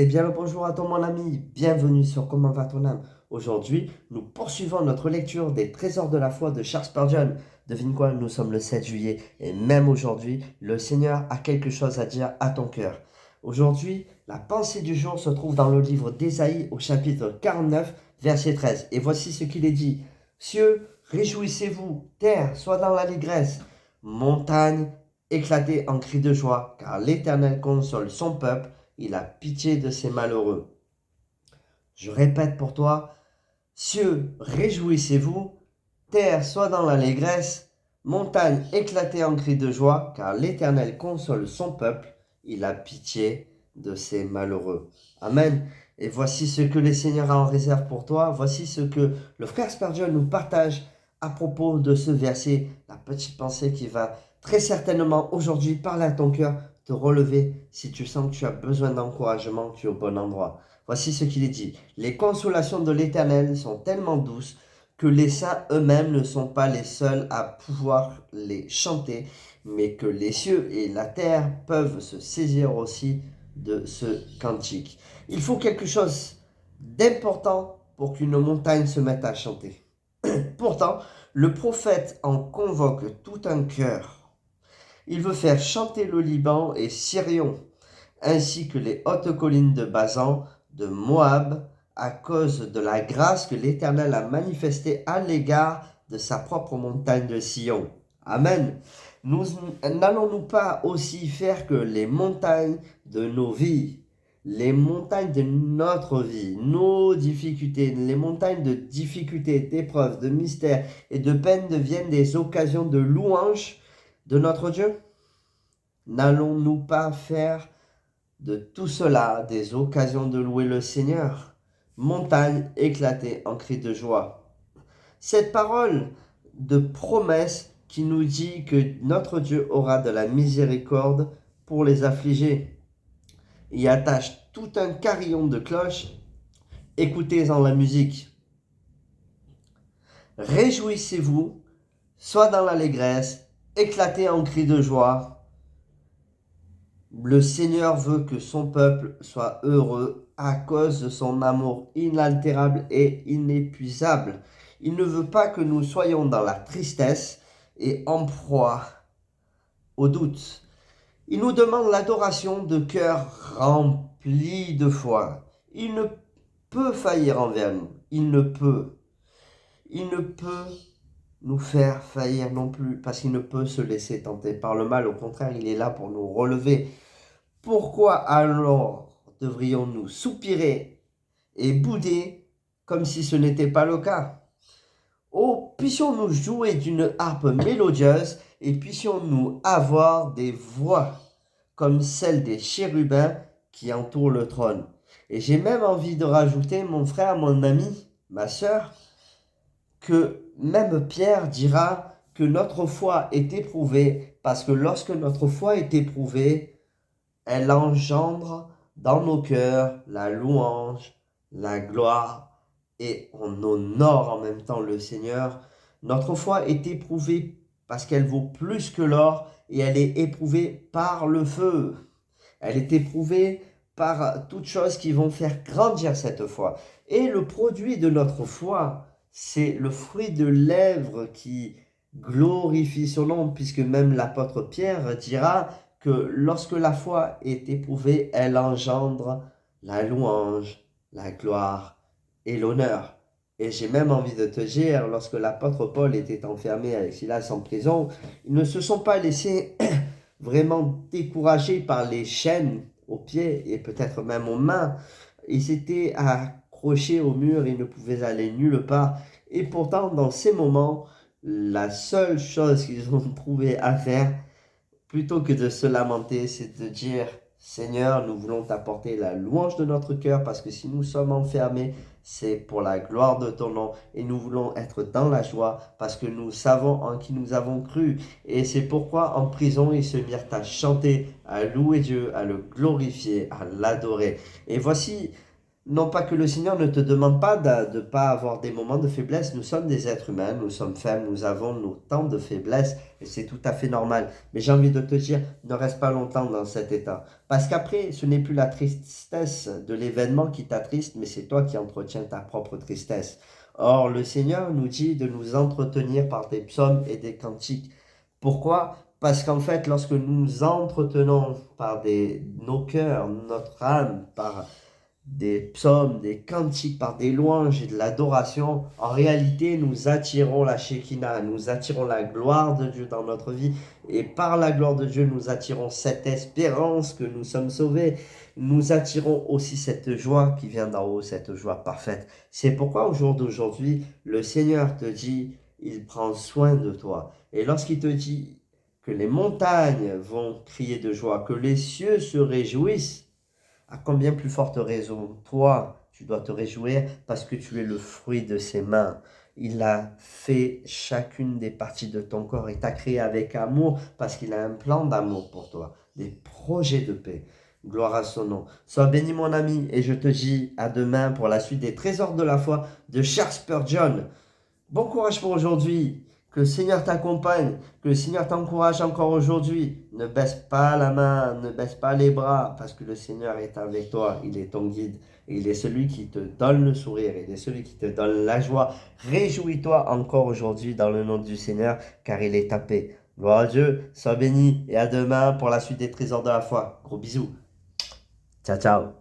Eh bien, le bonjour à toi, mon ami. Bienvenue sur Comment va ton âme. Aujourd'hui, nous poursuivons notre lecture des Trésors de la foi de Charles Spurgeon. Devine quoi, nous sommes le 7 juillet et même aujourd'hui, le Seigneur a quelque chose à dire à ton cœur. Aujourd'hui, la pensée du jour se trouve dans le livre d'Ésaïe au chapitre 49, verset 13. Et voici ce qu'il est dit. Cieux, réjouissez-vous, terre, sois dans l'allégresse, montagne, éclatez en cris de joie, car l'Éternel console son peuple. Il a pitié de ces malheureux. Je répète pour toi, cieux, réjouissez-vous, terre, sois dans l'allégresse, montagne, éclatez en cris de joie, car l'Éternel console son peuple, il a pitié de ces malheureux. Amen. Et voici ce que le Seigneur a en réserve pour toi, voici ce que le frère Spurgeon nous partage à propos de ce verset, la petite pensée qui va très certainement aujourd'hui parler à ton cœur, te relever si tu sens que tu as besoin d'encouragement, que tu es au bon endroit. Voici ce qu'il est dit. Les consolations de l'Éternel sont tellement douces que les saints eux-mêmes ne sont pas les seuls à pouvoir les chanter, mais que les cieux et la terre peuvent se saisir aussi de ce cantique. Il faut quelque chose d'important pour qu'une montagne se mette à chanter. Pourtant, le prophète en convoque tout un chœur. Il veut faire chanter le Liban et Sirion, ainsi que les hautes collines de Basan, de Moab, à cause de la grâce que l'Éternel a manifestée à l'égard de sa propre montagne de Sion. Amen. Nous n'allons-nous pas aussi faire que les montagnes de nos vies, les montagnes de notre vie, nos difficultés, les montagnes de difficultés, d'épreuves, de mystères et de peines deviennent des occasions de louange de notre Dieu? N'allons-nous pas faire de tout cela des occasions de louer le Seigneur? Montagne éclatée en cris de joie. Cette parole de promesse qui nous dit que notre Dieu aura de la miséricorde pour les affligés y attache tout un carillon de cloches. Écoutez-en la musique. Réjouissez-vous, sois dans l'allégresse, éclatez en cris de joie. Le Seigneur veut que son peuple soit heureux à cause de son amour inaltérable et inépuisable. Il ne veut pas que nous soyons dans la tristesse et en proie au doute. Il nous demande l'adoration de cœur rempli de foi. Il ne peut faillir envers nous. Il ne peut. Il ne peut nous faire faillir non plus parce qu'il ne peut se laisser tenter par le mal. Au contraire, il est là pour nous relever. Pourquoi alors devrions-nous soupirer et bouder comme si ce n'était pas le cas? Oh, puissions-nous jouer d'une harpe mélodieuse et puissions-nous avoir des voix comme celles des chérubins qui entourent le trône. Et j'ai même envie de rajouter, mon frère, mon ami, ma sœur, que même Pierre dira que notre foi est éprouvée parce que lorsque notre foi est éprouvée, elle engendre dans nos cœurs la louange, la gloire, et on honore en même temps le Seigneur. Notre foi est éprouvée parce qu'elle vaut plus que l'or et elle est éprouvée par le feu. Elle est éprouvée par toutes choses qui vont faire grandir cette foi. Et le produit de notre foi, c'est le fruit de lèvres qui glorifie son nom, puisque même l'apôtre Pierre dira que lorsque la foi est éprouvée, elle engendre la louange, la gloire et l'honneur. Et j'ai même envie de te dire, lorsque l'apôtre Paul était enfermé avec Silas en prison, ils ne se sont pas laissés vraiment découragés par les chaînes aux pieds et peut-être même aux mains. Ils étaient accrochés au mur, ils ne pouvaient aller nulle part. Et pourtant, dans ces moments, la seule chose qu'ils ont trouvé à faire, plutôt que de se lamenter, c'est de dire, Seigneur, nous voulons t'apporter la louange de notre cœur parce que si nous sommes enfermés, c'est pour la gloire de ton nom et nous voulons être dans la joie parce que nous savons en qui nous avons cru. Et c'est pourquoi en prison, ils se mirent à chanter, à louer Dieu, à le glorifier, à l'adorer. Et voici Non pas que le Seigneur ne te demande pas de ne pas avoir des moments de faiblesse. Nous sommes des êtres humains, nous sommes faibles, nous avons nos temps de faiblesse et c'est tout à fait normal. Mais j'ai envie de te dire, ne reste pas longtemps dans cet état. Parce qu'après, ce n'est plus la tristesse de l'événement qui t'attriste, mais c'est toi qui entretiens ta propre tristesse. Or, le Seigneur nous dit de nous entretenir par des psaumes et des cantiques. Pourquoi? Parce qu'en fait, lorsque nous nous entretenons par nos cœurs, notre âme, par des psaumes, des cantiques, par des louanges et de l'adoration, en réalité, nous attirons la Shekinah, nous attirons la gloire de Dieu dans notre vie. Et par la gloire de Dieu, nous attirons cette espérance que nous sommes sauvés. Nous attirons aussi cette joie qui vient d'en haut, cette joie parfaite. C'est pourquoi au jour d'aujourd'hui, le Seigneur te dit, il prend soin de toi. Et lorsqu'il te dit que les montagnes vont crier de joie, que les cieux se réjouissent, à combien plus forte raison, toi, tu dois te réjouir parce que tu es le fruit de ses mains. Il a fait chacune des parties de ton corps et t'a créé avec amour parce qu'il a un plan d'amour pour toi, des projets de paix. Gloire à son nom. Sois béni mon ami et je te dis à demain pour la suite des trésors de la foi de Charles Spurgeon. Bon courage pour aujourd'hui. Que le Seigneur t'accompagne, que le Seigneur t'encourage encore aujourd'hui. Ne baisse pas la main, ne baisse pas les bras, parce que le Seigneur est avec toi, il est ton guide. Et il est celui qui te donne le sourire, il est celui qui te donne la joie. Réjouis-toi encore aujourd'hui dans le nom du Seigneur, car il est ta paix. Gloire à Dieu, sois béni et à demain pour la suite des trésors de la foi. Gros bisous. Ciao, ciao.